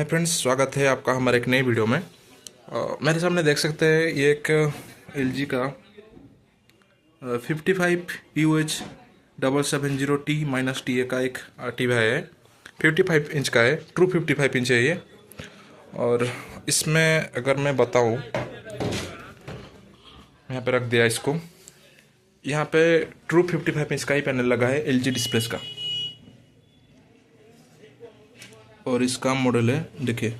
Hi friends, स्वागत है आपका हमारे एक नई वीडियो में। मेरे सामने देख सकते हैं ये एक LG का 55UH770T-TA का एक टीवी है। 55 इंच का है, ट्रू 55 इंच है ये। और इसमें अगर मैं बताऊं, यहाँ पे रख दिया इसको। यहाँ पे ट्रू 55 इंच का ही पैनल लगा है LG डिस्प्लेस का। और इसका मॉडल है, देखिए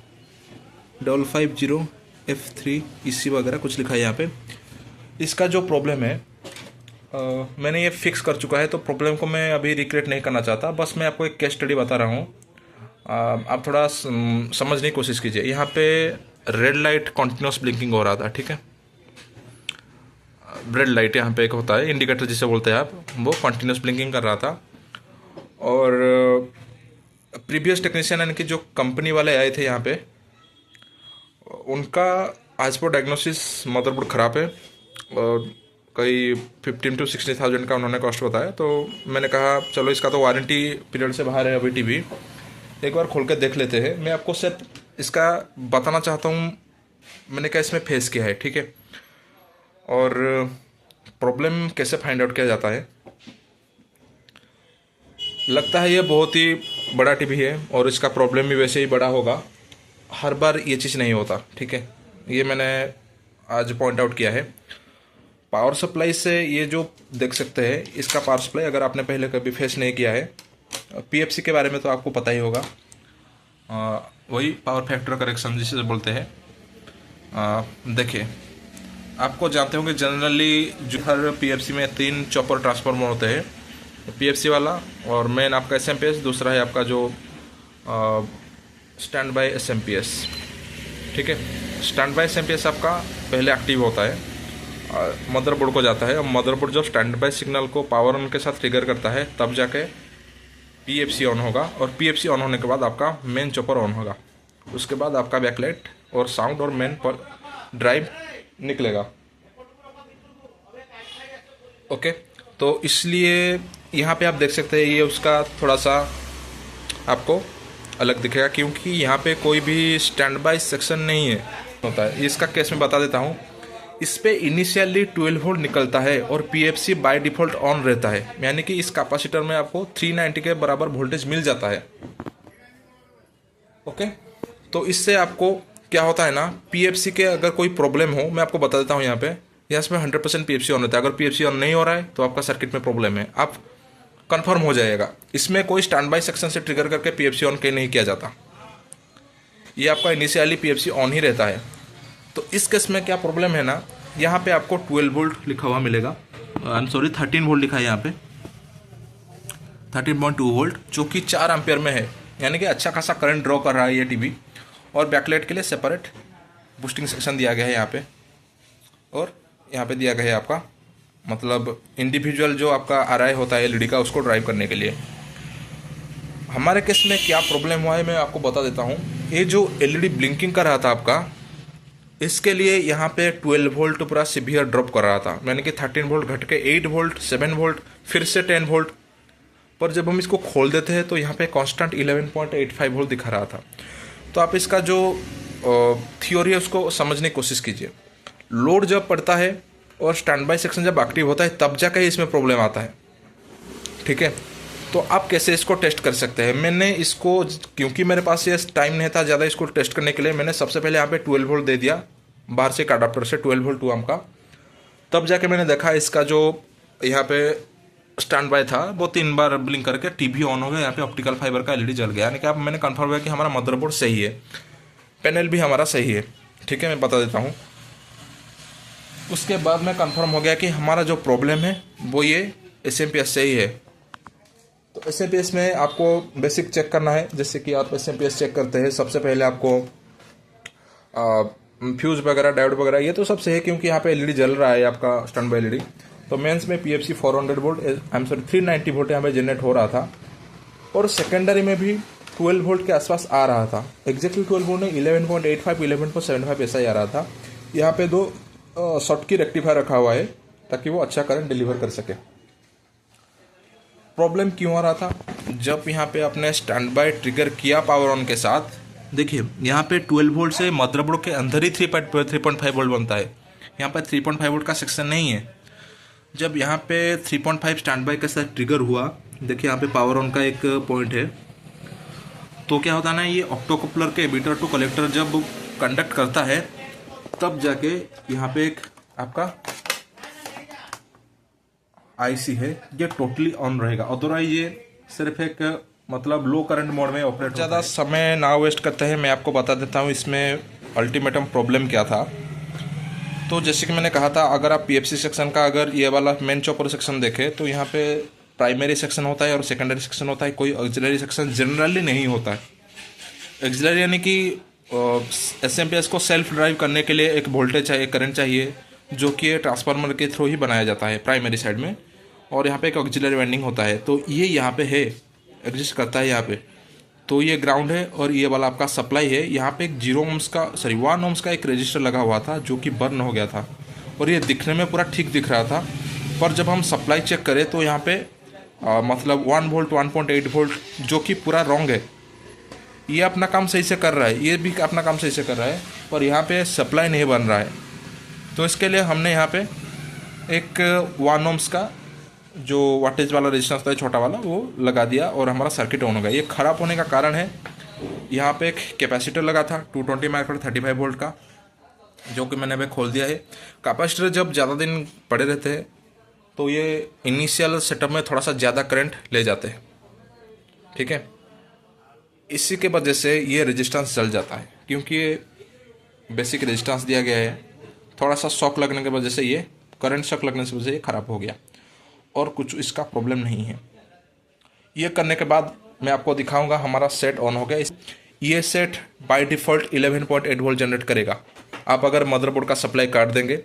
550F3EC वगैरह कुछ लिखा है यहाँ पे। इसका जो प्रॉब्लम है मैंने ये फिक्स कर चुका है, तो प्रॉब्लम को मैं अभी रिक्रिएट नहीं करना चाहता। बस मैं आपको एक केस स्टडी बता रहा हूँ, आप थोड़ा समझने की कोशिश कीजिए। यहाँ पे रेड लाइट कॉन्टिन्यूस ब्लिंकिंग हो रहा था, ठीक है। रेड लाइट यहाँ पे एक होता है इंडिकेटर जिसे बोलते हैं आप, वो कॉन्टिन्यूस ब्लिंकिंग कर रहा था। और प्रीवियस टेक्नीशियन यानी कि जो कंपनी वाले आए थे यहाँ पे, उनका आज पर डायग्नोसिस मदरबोर्ड ख़राब है और कई 15 to 60,000 का उन्होंने कॉस्ट बताया। तो मैंने कहा चलो इसका तो वारंटी पीरियड से बाहर है अभी टीवी, एक बार खोल के देख लेते हैं। मैं आपको सिर्फ इसका बताना चाहता हूँ मैंने क्या इसमें फेस किया है, ठीक है, और प्रॉब्लम कैसे फाइंड आउट किया जाता है। लगता है ये बहुत ही बड़ा टीवी है और इसका प्रॉब्लम भी वैसे ही बड़ा होगा। हर बार ये चीज़ नहीं होता, ठीक है। ये मैंने आज पॉइंट आउट किया है। पावर सप्लाई से ये जो देख सकते हैं, इसका पावर सप्लाई अगर आपने पहले कभी फेस नहीं किया है, PFC के बारे में तो आपको पता ही होगा। वही पावर फैक्टर करेक्शन जिसे बोलते हैं। देखिए, आपको जानते होंगे जनरली जो हर PFC में 3 चॉपर ट्रांसफार्मर होते हैं, PFC वाला, और मेन आपका SMP, दूसरा है आपका जो स्टैंड बाय SMP, ठीक है। स्टैंड बाय SMP आपका पहले एक्टिव होता है, मदरबोर्ड को जाता है, और मदरबोर्ड जब स्टैंड बाय सिग्नल को पावर ऑन के साथ ट्रिगर करता है तब जाके PFC ऑन होगा, और PFC ऑन होने के बाद आपका मेन चॉपर ऑन होगा। उसके बाद आपका बैकलाइट और साउंड और मेन पर ड्राइव निकलेगा, ओके। तो इसलिए यहाँ पे आप देख सकते हैं ये उसका थोड़ा सा आपको अलग दिखेगा, क्योंकि यहाँ पे कोई भी स्टैंड बाय सेक्शन नहीं है होता है। इसका केस मैं बता देता हूँ। इस पे इनिशियली 12 वोल्ट निकलता है और PFC बाय डिफ़ॉल्ट ऑन रहता है, यानी कि इस कैपेसिटर में आपको 390 के बराबर वोल्टेज मिल जाता है, ओके। तो इससे आपको क्या होता है ना, PFC के अगर कोई प्रॉब्लम हो, मैं आपको बता देता हूँ यहाँ पे, इसमें 100% PFC ऑन रहता है। अगर PFC ऑन नहीं हो रहा है तो आपका सर्किट में प्रॉब्लम है, आप कंफर्म हो जाएगा। इसमें कोई स्टैंड बाय सेक्शन से ट्रिगर करके PFC ऑन नहीं किया जाता, ये आपका इनिशियली PFC ऑन ही रहता है। तो इस केस में क्या प्रॉब्लम है ना, यहाँ पे आपको 12 वोल्ट लिखा हुआ मिलेगा, 13 वोल्ट लिखा है यहाँ पे, 13.2 वोल्ट, जो कि 4 एम्पियर में है, यानी कि अच्छा खासा करंट ड्रॉ कर रहा है ये टीवी। और बैकलाइट के लिए सेपरेट बूस्टिंग सेक्शन दिया गया है यहाँ पे, और यहाँ पे दिया गया है आपका मतलब इंडिविजुअल जो आपका RI होता है LED का, उसको ड्राइव करने के लिए। हमारे केस में क्या प्रॉब्लम हुआ है मैं आपको बता देता हूँ। ये जो LED ब्लिंकिंग कर रहा था आपका, इसके लिए यहाँ पे 12 वोल्ट पूरा सीवियर ड्रॉप कर रहा था, यानी कि 13 वोल्ट घट के 8 वोल्ट, 7 वोल्ट, फिर से 10 वोल्ट। पर जब हम इसको खोल देते हैं तो यहाँ पे कांस्टेंट 11.85 वोल्ट दिखा रहा था। तो आप इसका जो थ्योरी है उसको समझने की कोशिश कीजिए। लोड जब पड़ता है और स्टैंड बाय सेक्शन जब एक्टिव होता है तब जाकर इसमें प्रॉब्लम आता है, ठीक है। तो आप कैसे इसको टेस्ट कर सकते हैं, मैंने इसको, क्योंकि मेरे पास ये टाइम नहीं था ज़्यादा इसको टेस्ट करने के लिए, मैंने सबसे पहले यहाँ पे 12 वोल्ट दे दिया बाहर से एक अडाप्टर से, 12 वोल्ट 2 एम्प का। तब जाके मैंने देखा इसका जो यहाँ पे स्टैंड बाय था वो 3 बार ब्लिंक करके टीवी ऑन हो गया, यहाँ पे ऑप्टिकल फाइबर का LED जल गया, यानी कि आप मैंने कन्फर्म हुआ कि हमारा मदरबोर्ड सही है, पैनल भी हमारा सही है, ठीक है। मैं बता देता हूँ। उसके बाद मैं कंफर्म हो गया कि हमारा जो प्रॉब्लम है वो ये SMP से ही है। तो SMP में आपको बेसिक चेक करना है, जैसे कि आप SMP चेक करते हैं, सबसे पहले आपको फ्यूज वगैरह, डायोड वगैरह, ये तो सबसे है क्योंकि यहाँ पे LED जल रहा है आपका स्टैंड बाय LED। तो मेंस में PFC 400 वोल्ट 390 वोल्ट यहाँ पे जनरेट हो रहा था, और सेकेंडरी में भी 12 वोल्ट के आसपास आ रहा था। एग्जैक्टली 12 वोल्ट नहीं, 11.85 11.75 ऐसा ही आ रहा था। यहाँ पे 2 शॉर्ट की रेक्टिफायर रखा हुआ है ताकि वो अच्छा करंट डिलीवर कर सके। प्रॉब्लम क्यों आ रहा था, जब यहाँ पे आपने स्टैंड बाय ट्रिगर किया पावर ऑन के साथ, देखिए यहाँ पे 12 वोल्ट से मदरबोर्ड के अंदर ही 3.5 वोल्ट बनता है। यहाँ पर 3.5 वोल्ट का सेक्शन नहीं है। जब यहाँ पे 3.5 स्टैंड बाई के साथ ट्रिगर हुआ, देखिए यहाँ पे पावर ऑन का एक पॉइंट है, तो क्या होता है ना, ये ऑप्टोकपलर के एमिटर टू कलेक्टर जब कंडक्ट करता है तब जाके यहाँ पे एक आपका आईसी है, ये टोटली ऑन रहेगा। अदरवाइज ये सिर्फ एक मतलब लो करंट मोड में ऑपरेट। ज़्यादा समय ना वेस्ट करते हैं, मैं आपको बता देता हूँ इसमें अल्टीमेटम प्रॉब्लम क्या था। तो जैसे कि मैंने कहा था, अगर आप पीएफसी सेक्शन का अगर ये वाला मेन चॉपर सेक्शन देखें तो यहाँ पे प्राइमरी सेक्शन होता है और सेकेंडरी सेक्शन होता है, कोई ऑक्सिलरी सेक्शन जनरली नहीं होता है। ऑक्सिलरी यानी कि एसएमपीएस को सेल्फ ड्राइव करने के लिए एक वोल्टेज चाहिए, करंट चाहिए, जो कि ट्रांसफार्मर के थ्रू ही बनाया जाता है प्राइमरी साइड में, और यहाँ पे एक ऑक्सिलरी वाइंडिंग होता है। तो ये यहाँ पे है, एग्जिस्ट करता है यहाँ पे। तो ये ग्राउंड है और ये वाला आपका सप्लाई है। यहाँ पे एक 1 ओम्स का एक रजिस्टर लगा हुआ था जो कि बर्न हो गया था, और ये दिखने में पूरा ठीक दिख रहा था, पर जब हम सप्लाई चेक करें तो यहाँ पे मतलब 1 वोल्ट 1.8 वोल्ट जो कि पूरा रॉन्ग है। ये अपना काम सही से कर रहा है, ये भी अपना काम सही से कर रहा है, पर यहाँ पे सप्लाई नहीं बन रहा है। तो इसके लिए हमने यहाँ पे एक 1 ओम्स का जो वाटेज वाला रेजिस्टेंस था छोटा वाला, वो लगा दिया और हमारा सर्किट ऑन हो गया। ये ख़राब होने का कारण है, यहाँ पे एक कैपेसिटर लगा था 220 माइक्रो 35 वोल्ट का, जो कि मैंने अभी खोल दिया है। कैपेसिटर जब ज़्यादा दिन पड़े रहते हैं तो ये इनिशियल सेटअप में थोड़ा सा ज़्यादा करंट ले जाते हैं, ठीक है। इसी के वजह से ये रेजिस्टेंस जल जाता है, क्योंकि ये बेसिक रेजिस्टेंस दिया गया है। थोड़ा सा शॉक लगने की वजह से ये करंट शॉक लगने की वजह से ये ख़राब हो गया, और कुछ इसका प्रॉब्लम नहीं है। ये करने के बाद मैं आपको दिखाऊंगा हमारा सेट ऑन हो गया। ये set by default 11.8 volt generate करेगा। आप अगर मदरबोर्ड का सप्लाई काट देंगे,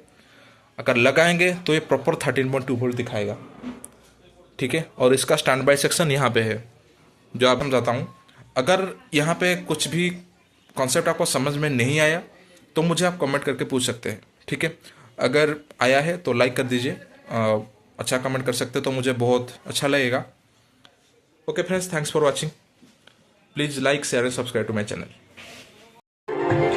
अगर लगाएंगे तो ये प्रॉपर 13.2 वोल्ट दिखाएगा, ठीक है। और इसका स्टैंड बाय सेक्शन यहाँ पे है, जो आप समझाता हूँ। अगर यहाँ पे कुछ भी कॉन्सेप्ट आपको समझ में नहीं आया तो मुझे आप कमेंट करके पूछ सकते हैं, ठीक है। अगर आया है तो लाइक कर दीजिए, अच्छा कमेंट कर सकते तो मुझे बहुत अच्छा लगेगा। Okay friends, thanks for watching. Please like, share and subscribe to my channel.